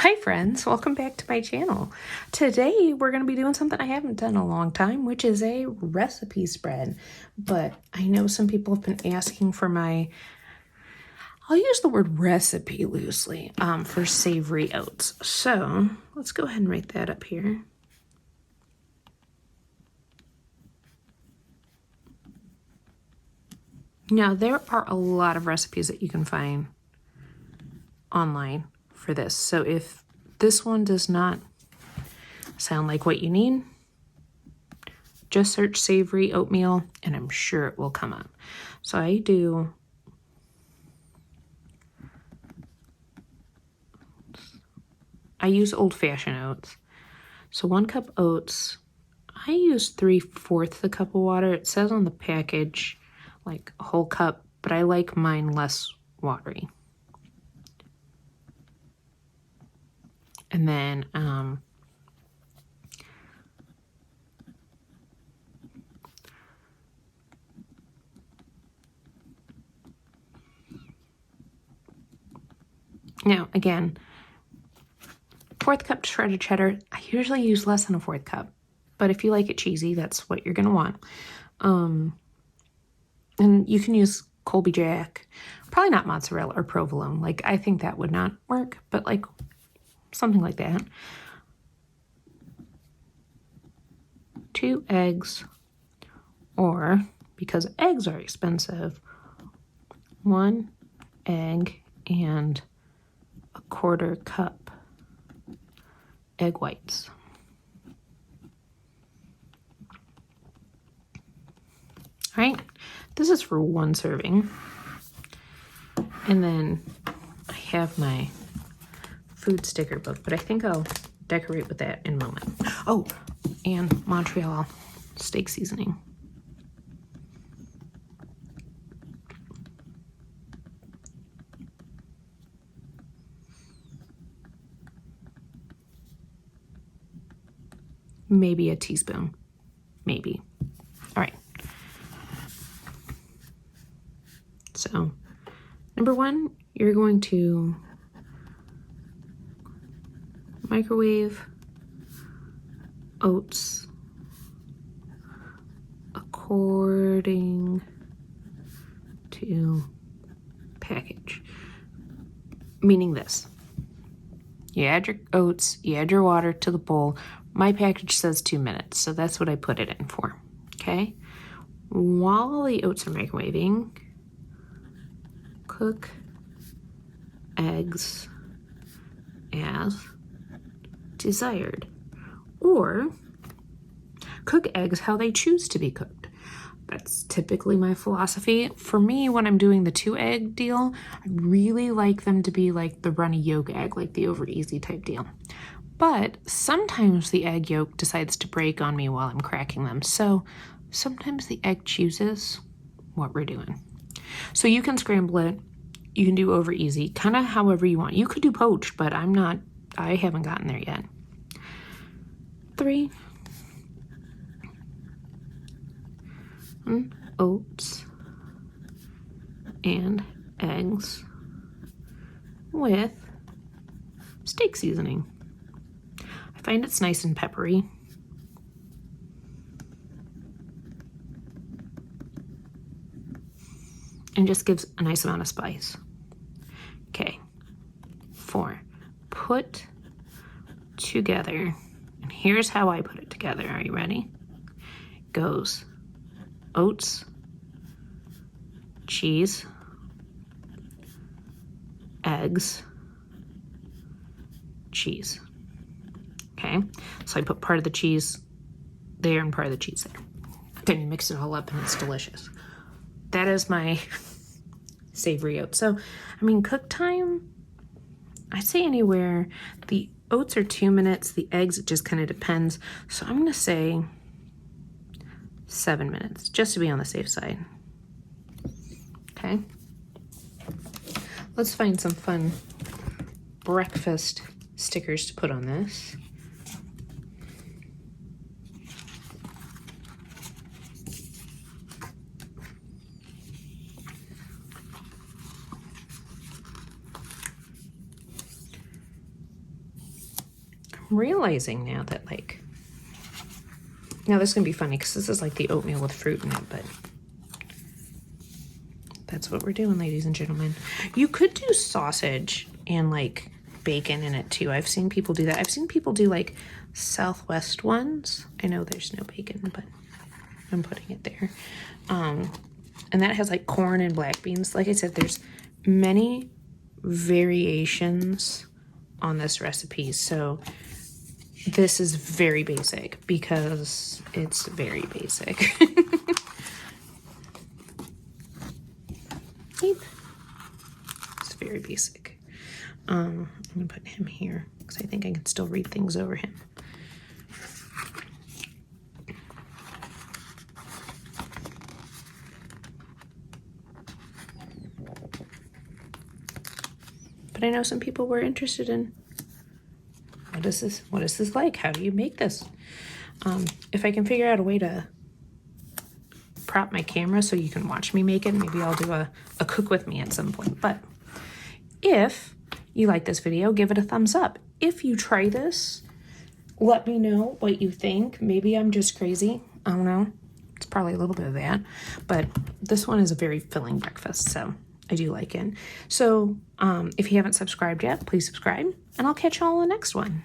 Hi friends, welcome back to my channel. Today we're going to be doing something I haven't done in a long time, which is a recipe spread. But I know some people have been asking for I'll use the word recipe loosely, for savory oats. So let's go ahead and write that up here. Now there are a lot of recipes that you can find online for this. So if this one does not sound like what you need, just search savory oatmeal and I'm sure it will come up. So I use old-fashioned oats. So 1 cup oats, I use 3/4 the cup of water. It says on the package like a whole cup, but I like mine less watery. And then now again, 1/4 cup shredded cheddar. I usually use less than a 1/4 cup, but if you like it cheesy, that's what you're gonna want. And you can use Colby Jack, probably not mozzarella or provolone. Like I think that would not work, but like something like that. 2 eggs, or because eggs are expensive, 1 egg and 1/4 cup egg whites. All right, this is for 1 serving. And then I have my food sticker book, but I think I'll decorate with that in a moment. Oh, and Montreal steak seasoning. Maybe a teaspoon, maybe. All right. So, number 1, you're going to microwave oats according to package. Meaning this. You add your oats, you add your water to the bowl. My package says 2 minutes, so that's what I put it in for, okay? While the oats are microwaving, cook eggs as desired, or cook eggs how they choose to be cooked. That's typically my philosophy. For me, when I'm doing the 2 egg deal, I really like them to be like the runny yolk egg, like the over easy type deal. But sometimes the egg yolk decides to break on me while I'm cracking them. So sometimes the egg chooses what we're doing. So you can scramble it. You can do over easy, kind of however you want. You could do poached, but I haven't gotten there yet. 3 oats and eggs with steak seasoning. I find it's nice and peppery. And just gives a nice amount of spice. Okay. 4, put together, and here's how I put it together. Are you ready? Goes oats, cheese, eggs, cheese. Okay, so I put part of the cheese there and part of the cheese there. Then you mix it all up and it's delicious. That is my savory oats. So, I mean, cook time, I'd say anywhere. The oats are 2 minutes. The eggs, it just kind of depends. So I'm going to say 7 minutes, just to be on the safe side. Okay. Let's find some fun breakfast stickers to put on this. realizing now that, like, now this is going to be funny because this is like the oatmeal with fruit in it, but that's what we're doing, ladies and gentlemen. You could do sausage and like bacon in it too. I've seen people do that. I've seen people do like Southwest ones. I know there's no bacon, but I'm putting it there. And that has like corn and black beans. Like I said, there's many variations on this recipe. So this is very basic because it's very basic. It's very basic. I'm gonna put him here because I think I can still read things over him. But I know some people were interested in what is this like? How do you make this? If I can figure out a way to prop my camera so you can watch me make it, maybe I'll do a cook with me at some point. But if you like this video, give it a thumbs up. If you try this, let me know what you think. Maybe I'm just crazy. I don't know. It's probably a little bit of that. But this one is a very filling breakfast, so I do like it. So if you haven't subscribed yet, please subscribe, and I'll catch you all in the next one.